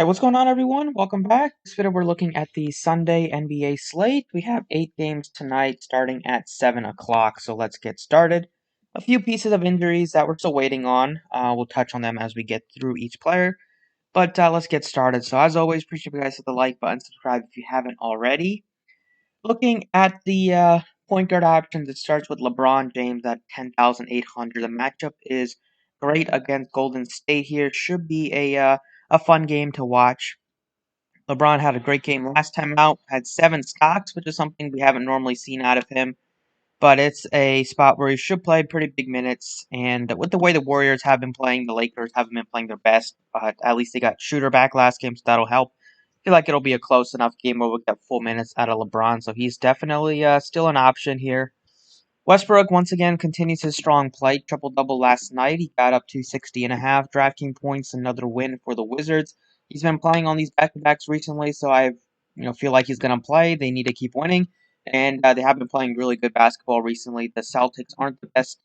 Hey, what's going on, everyone? Welcome back. This video, we're looking at the Sunday NBA slate. We have 8 games tonight starting at 7 o'clock, so let's get started. A few pieces of injuries that we're still waiting on. We'll touch on them as we get through each player, but let's get started. So, as always, appreciate you guys hit the like button, subscribe if you haven't already. Looking at the point guard options, it starts with LeBron James at 10,800. The matchup is great against Golden State here. Should be a fun game to watch. LeBron had a great game last time out, had 7 stocks, which is something we haven't normally seen out of him. But it's a spot where he should play pretty big minutes. And with the way the Warriors have been playing, the Lakers haven't been playing their best. But at least they got Shooter back last game, so that'll help. I feel like it'll be a close enough game where we'll get full minutes out of LeBron. So he's definitely still an option here. Westbrook once again continues his strong play. Triple-double last night. He got up to 60.5 DraftKings points. Another win for the Wizards. He's been playing on these back-to-backs recently, so I feel like he's going to play. They need to keep winning, and they have been playing really good basketball recently. The Celtics aren't the best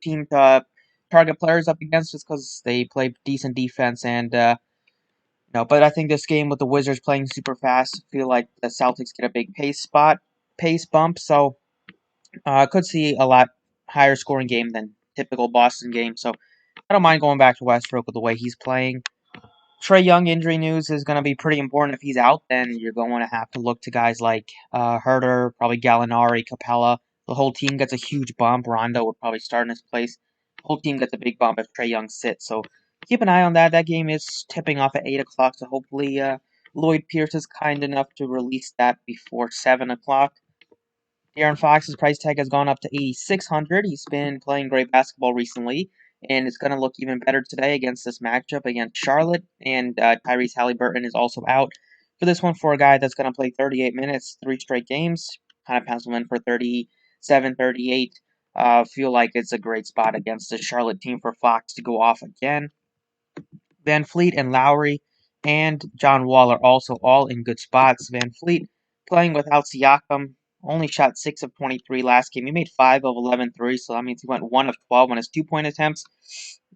team to target players up against just because they play decent defense, and but I think this game with the Wizards playing super fast, I feel like the Celtics get a big pace bump, so I could see a lot higher scoring game than typical Boston game, so I don't mind going back to Westbrook with the way he's playing. Trae Young injury news is going to be pretty important. If he's out, then you're going to have to look to guys like Herter, probably Gallinari, Capella. The whole team gets a huge bump. Rondo would probably start in his place. The whole team gets a big bump if Trae Young sits. So keep an eye on that. That game is tipping off at 8 o'clock, so hopefully Lloyd Pierce is kind enough to release that before 7 o'clock. De'Aaron Fox's price tag has gone up to 8,600. He's been playing great basketball recently, and it's going to look even better today against this matchup against Charlotte. And Tyrese Halliburton is also out for this one for a guy that's going to play 38 minutes, 3 straight games. Kind of pencil in for 37, 38. Feel like it's a great spot against the Charlotte team for Fox to go off again. Van Fleet and Lowry and John Wall are also all in good spots. Van Fleet playing without Siakam, only shot 6 of 23 last game. He made 5 of 11 threes, so that means he went 1 of 12 on his 2-point attempts.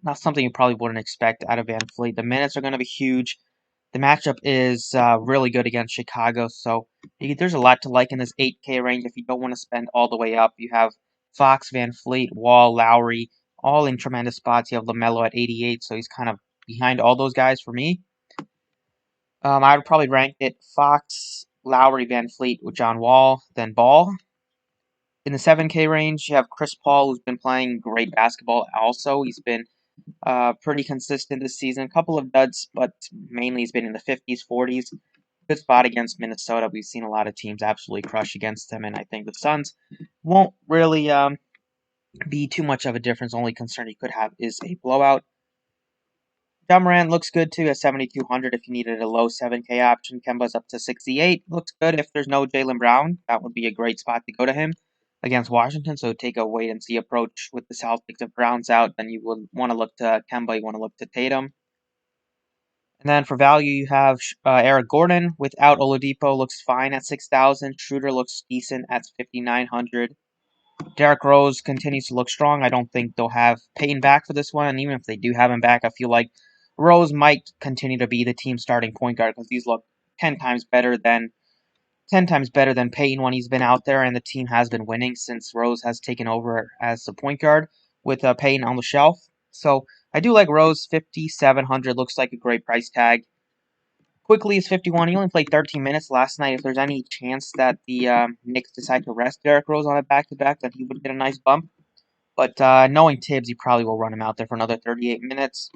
Not something you probably wouldn't expect out of Van Fleet. The minutes are going to be huge. The matchup is really good against Chicago, so there's a lot to like in this 8K range if you don't want to spend all the way up. You have Fox, Van Fleet, Wall, Lowry, all in tremendous spots. You have LaMelo at 88, so he's kind of behind all those guys for me. I would probably rank it Fox, Lowry, Van Fleet with John Wall, then Ball. In the 7K range, you have Chris Paul, who's been playing great basketball also. He's been pretty consistent this season. A couple of duds, but mainly he's been in the 50s, 40s. Good spot against Minnesota. We've seen a lot of teams absolutely crush against him, and I think the Suns won't really be too much of a difference. Only concern he could have is a blowout. John Morant looks good too at 7,200 if you needed a low 7K option. Kemba's up to 68. Looks good if there's no Jaylen Brown. That would be a great spot to go to him against Washington. So take a wait and see approach with the Celtics. If Brown's out, then you will want to look to Kemba. You want to look to Tatum. And then for value, you have Eric Gordon without Oladipo. Looks fine at 6,000. Schroeder looks decent at 5,900. Derrick Rose continues to look strong. I don't think they'll have Payton back for this one. And even if they do have him back, I feel like Rose might continue to be the team's starting point guard because these look 10 times better than Payton when he's been out there, and the team has been winning since Rose has taken over as the point guard with Payton on the shelf. So I do like Rose. 5,700 looks like a great price tag. Quickly is 51. He only played 13 minutes last night. If there's any chance that the Knicks decide to rest Derrick Rose on a back-to-back, then he would get a nice bump. But knowing Tibbs, he probably will run him out there for another 38 minutes.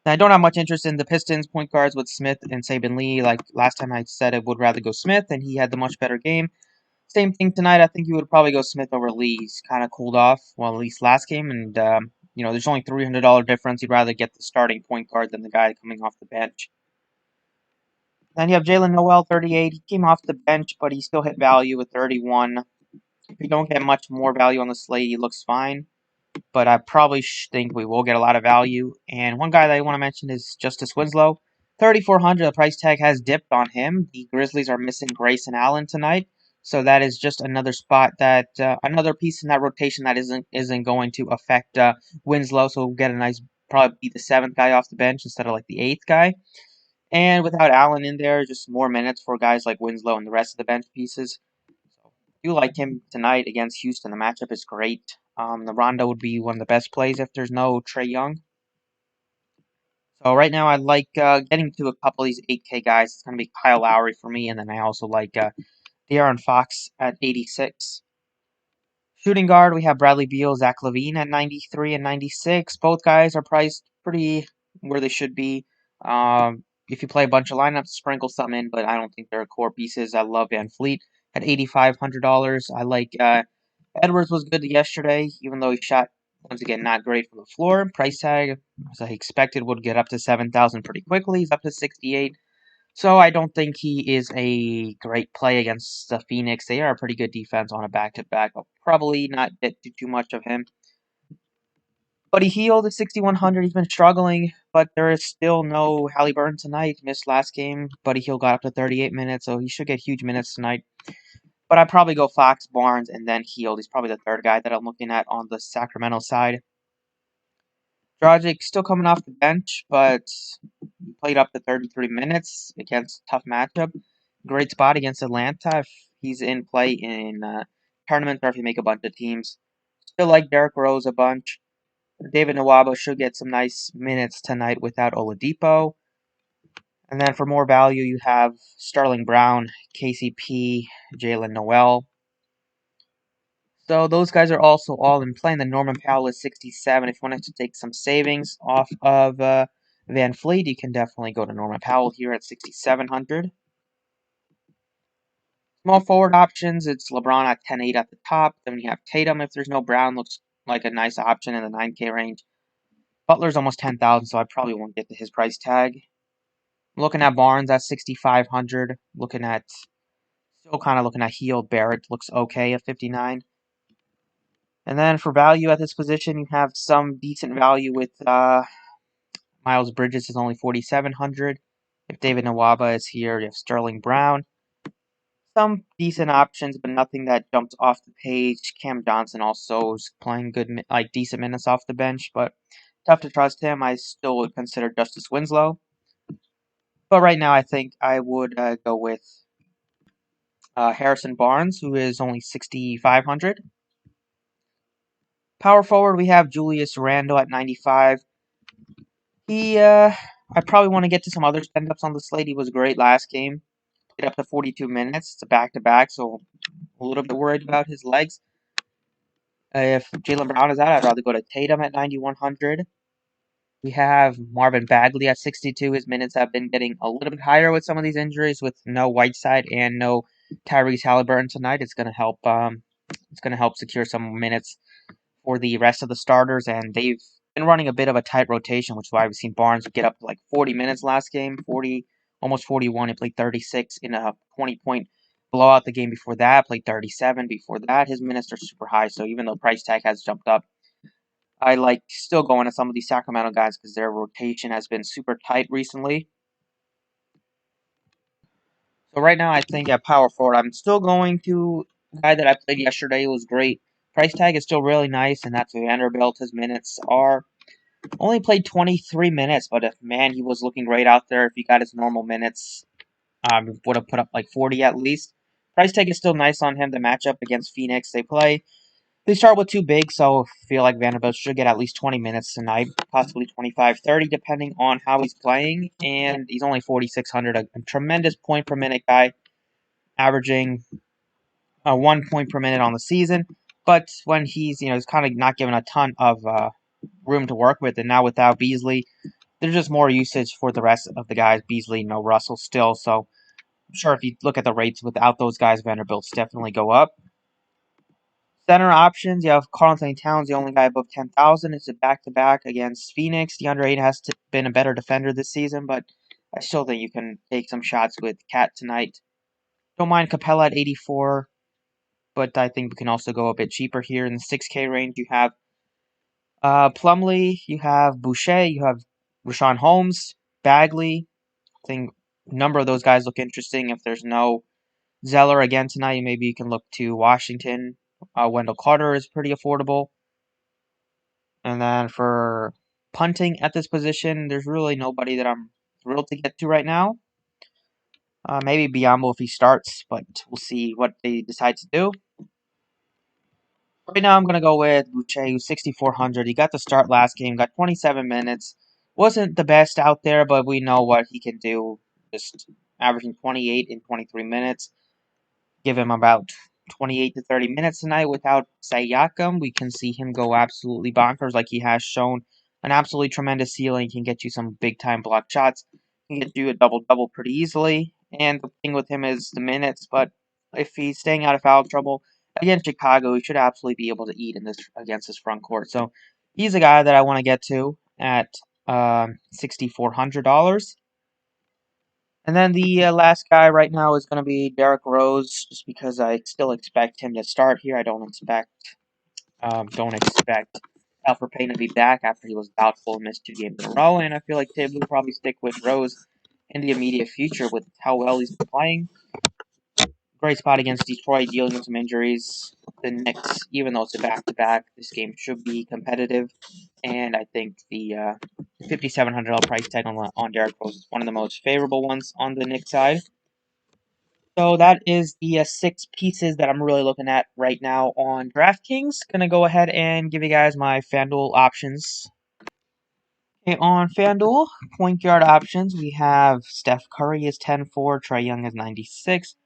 Now, I don't have much interest in the Pistons point guards with Smith and Saban Lee. Like last time I said I would rather go Smith, and he had the much better game. Same thing tonight. I think you would probably go Smith over Lee. He's kind of cooled off, well, at least last game. And, there's only $300 difference. You'd rather get the starting point guard than the guy coming off the bench. Then you have Jalen Noel, 38. He came off the bench, but he still hit value with 31. If you don't get much more value on the slate, he looks fine. But I probably think we will get a lot of value. And one guy that I want to mention is Justice Winslow. 3,400, the price tag has dipped on him. The Grizzlies are missing Grayson Allen tonight. So that is just another spot that, another piece in that rotation that isn't going to affect Winslow. So we'll get a nice, probably be the 7th guy off the bench instead of like the 8th guy. And without Allen in there, just more minutes for guys like Winslow and the rest of the bench pieces. So I do like him tonight against Houston. The matchup is great. The Rondo would be one of the best plays if there's no Trae Young. So right now I like getting to a couple of these 8K guys. It's going to be Kyle Lowry for me, and then I also like De'Aaron Fox at 86. Shooting guard, we have Bradley Beal, Zach LaVine at 93 and 96. Both guys are priced pretty where they should be. If you play a bunch of lineups, sprinkle some in, but I don't think they're core pieces. I love Van Fleet at $8,500. I like Edwards was good yesterday, even though he shot once again not great from the floor. Price tag, as I expected, would get up to 7,000 pretty quickly. He's up to 68. So I don't think he is a great play against the Phoenix. They are a pretty good defense on a back-to-back. I'll probably not get too much of him. But he healed at 6,100. He's been struggling, but there is still no Halliburton tonight. Missed last game. Buddy Hield got up to 38 minutes, so he should get huge minutes tonight. But I'd probably go Fox, Barnes, and then Hield. He's probably the third guy that I'm looking at on the Sacramento side. Dragic still coming off the bench, but played up to 33 minutes against a tough matchup. Great spot against Atlanta if he's in play in tournaments or if you make a bunch of teams. Still like Derrick Rose a bunch. David Nwaba should get some nice minutes tonight without Oladipo. And then for more value, you have Sterling Brown, KCP, Jalen Noel. So those guys are also all in play. And then Norman Powell is 67. If you wanted to take some savings off of Van Fleet, you can definitely go to Norman Powell here at 6,700. Small forward options, it's LeBron at 10.8 at the top. Then you have Tatum if there's no Brown, looks like a nice option in the 9K range. Butler's almost 10,000, so I probably won't get to his price tag. Looking at Barnes at 6,500. Still kind of looking at Hield. Barrett looks okay at 59. And then for value at this position, you have some decent value with Miles Bridges is only 4,700. If David Nwaba is here, you have Sterling Brown. Some decent options, but nothing that jumps off the page. Cam Johnson also is playing good, like decent minutes off the bench, but tough to trust him. I still would consider Justice Winslow. But right now, I think I would go with Harrison Barnes, who is only 6,500. Power forward, we have Julius Randle at 95. I probably want to get to some other stand-ups on the slate. He was great last game. Played up to 42 minutes. It's a back-to-back, so a little bit worried about his legs. If Jaylen Brown is out, I'd rather go to Tatum at 9,100. We have Marvin Bagley at 62. His minutes have been getting a little bit higher with some of these injuries. With no Whiteside and no Tyrese Halliburton tonight, it's going to help. It's going to help secure some minutes for the rest of the starters, and they've been running a bit of a tight rotation, which is why we've seen Barnes get up to like 40 minutes last game, 40, almost 41. He played 36 in a 20-point blowout the game before that, played 37 before that. His minutes are super high, so even though price tag has jumped up, I like still going to some of these Sacramento guys because their rotation has been super tight recently. So right now, I think at power forward, I'm still going to the guy that I played yesterday. It was great. Price tag is still really nice, and that's Vanderbilt. His minutes are only played 23 minutes, but if man, he was looking great out there. If he got his normal minutes, would have put up like 40 at least. Price tag is still nice on him. The matchup against Phoenix, they start with two big, so I feel like Vanderbilt should get at least 20 minutes tonight, possibly 25, 30, depending on how he's playing. And he's only 4,600, a tremendous point per minute guy, averaging 1 point per minute on the season. But when he's kind of not given a ton of room to work with, and now without Beasley, there's just more usage for the rest of the guys. Beasley, no Russell still, so I'm sure if you look at the rates without those guys, Vanderbilt's definitely go up. Center options, you have Karl Anthony Towns, the only guy above 10,000. It's a back-to-back against Phoenix. DeAndre Ayton has been a better defender this season, but I still think you can take some shots with Cat tonight. Don't mind Capella at 84, but I think we can also go a bit cheaper here in the 6K range. You have Plumlee, you have Boucher, you have Rashawn Holmes, Bagley. I think a number of those guys look interesting. If there's no Zeller again tonight, maybe you can look to Washington. Wendell Carter is pretty affordable. And then for punting at this position, there's really nobody that I'm thrilled to get to right now. Maybe Biombo if he starts, but we'll see what they decide to do. Right now, I'm going to go with Boucher, who's 6,400. He got the start last game, got 27 minutes. Wasn't the best out there, but we know what he can do. Just averaging 28 in 23 minutes. Give him about 28 to 30 minutes tonight without Siakam. We can see him go absolutely bonkers like he has shown. An absolutely tremendous ceiling. He can get you some big-time block shots. He can get you a double-double pretty easily. And the thing with him is the minutes, but if he's staying out of foul trouble, against Chicago, he should absolutely be able to eat in this against his front court. So he's a guy that I want to get to at $6,400. And then the last guy right now is going to be Derrick Rose, just because I still expect him to start here. I don't expect Alfred Payne to be back after he was doubtful and missed 2 games in a row. And I feel like Tibbs will probably stick with Rose in the immediate future with how well he's been playing. Great spot against Detroit, dealing with some injuries. The Knicks, even though it's a back-to-back, this game should be competitive. And I think the $5,700 price tag on Derrick Rose is one of the most favorable ones on the Knicks side. So that is the 6 pieces that I'm really looking at right now on DraftKings. Gonna go ahead and give you guys my FanDuel options. Okay, on FanDuel, point guard options, we have Steph Curry is 10-4, Trae Young is 96.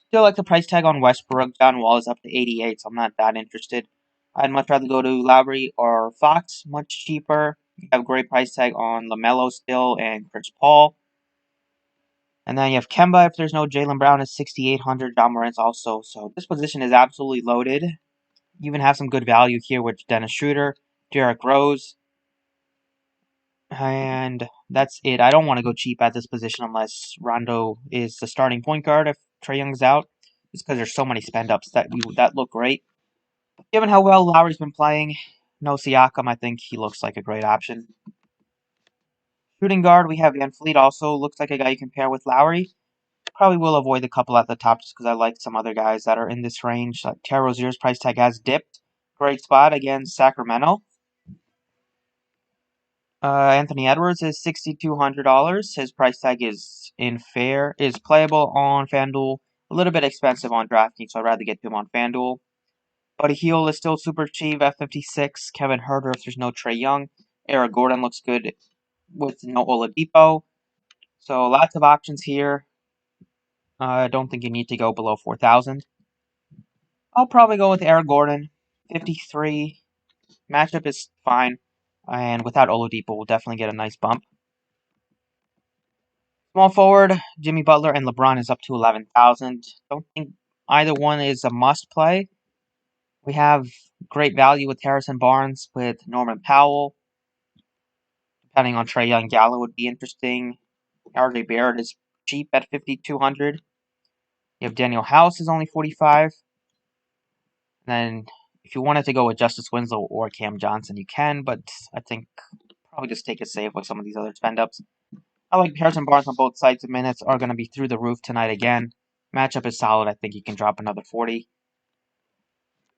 Still like the price tag on Westbrook. John Wall is up to 88, so I'm not that interested. I'd much rather go to Lowry or Fox, much cheaper. You have a great price tag on LaMelo still and Chris Paul. And then you have Kemba if there's no Jaylen Brown is 6,800. John Morant's also. So this position is absolutely loaded. You even have some good value here with Dennis Schroeder, Derrick Rose. And that's it. I don't want to go cheap at this position unless Rondo is the starting point guard if Trae Young's out. It's because there's so many spend-ups that look great. Given how well Lowry's been playing, no Siakam, I think he looks like a great option. Shooting guard, we have Van Fleet also. Looks like a guy you can pair with Lowry. Probably will avoid the couple at the top just because I like some other guys that are in this range. Like Terry Rozier's price tag has dipped. Great spot against Sacramento. Anthony Edwards is $6,200. His price tag is playable on FanDuel. A little bit expensive on DraftKings, so I'd rather get to him on FanDuel. Buddy Hield is still super cheap at 56. Kevin Huerter if there's no Trae Young. Eric Gordon looks good with no Oladipo. So lots of options here. I don't think you need to go below 4,000. I'll probably go with Eric Gordon. 53. Matchup is fine. And without Oladipo, we'll definitely get a nice bump. Small forward, Jimmy Butler and LeBron is up to 11,000. Don't think either one is a must play. We have great value with Harrison Barnes, with Norman Powell. Depending on Trae Young, Gallo would be interesting. RJ Barrett is cheap at 5,200. You have Daniel House is only 45. And then if you wanted to go with Justice Winslow or Cam Johnson, you can, but I think probably just take it safe with some of these other spend-ups. I like Harrison Barnes on both sides. The minutes are going to be through the roof tonight again. Matchup is solid. I think he can drop another 40.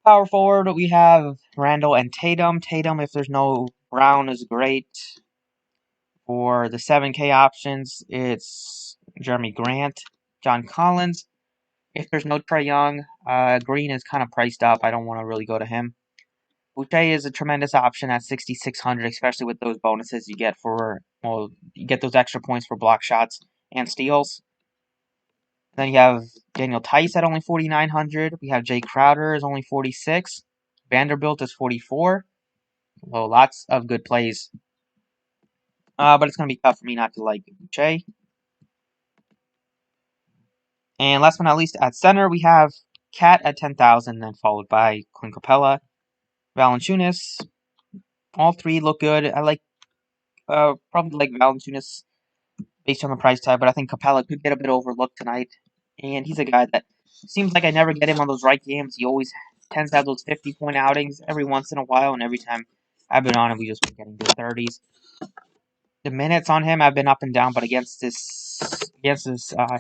Power forward, we have Randall and Tatum. Tatum, if there's no Brown, is great. For the 7K options, it's Jeremy Grant, John Collins. If there's no Trae Young, Green is kind of priced up. I don't want to really go to him. Boucher is a tremendous option at 6,600, especially with those bonuses you get you get those extra points for block shots and steals. Then you have Daniel Tice at only 4,900. We have Jay Crowder is only 46. Vanderbilt is 44. So lots of good plays. But it's going to be tough for me not to like Boucher. And last but not least, at center, we have Cat at 10,000, then followed by Clint Capella, Valanciunas. All three look good. I like probably like Valanciunas based on the price tag, but I think Capella could get a bit overlooked tonight. And he's a guy that seems like I never get him on those right games. He always tends to have those 50-point outings every once in a while, and every time I've been on him, we just been getting the 30s. The minutes on him have been up and down, but against this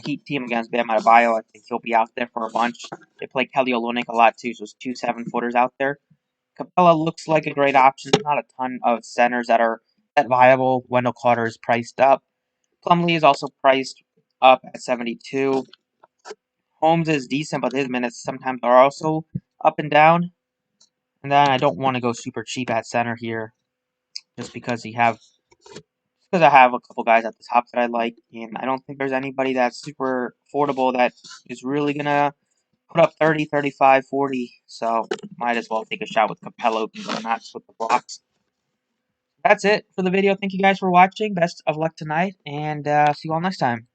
Heat team, against Bam Adebayo, I think he'll be out there for a bunch. They play Kelly Olynyk a lot too, so it's 2 7-footers out there. Capella looks like a great option. Not a ton of centers that are that viable. Wendell Carter is priced up. Plumlee is also priced up at 72. Holmes is decent, but his minutes sometimes are also up and down. And then I don't want to go super cheap at center here, just because I have a couple guys at the top that I like, and I don't think there's anybody that's super affordable that is really gonna put up 30, 35, 40. So might as well take a shot with Capello and go nuts with the blocks. That's it for the video. Thank you guys for watching. Best of luck tonight, and see you all next time.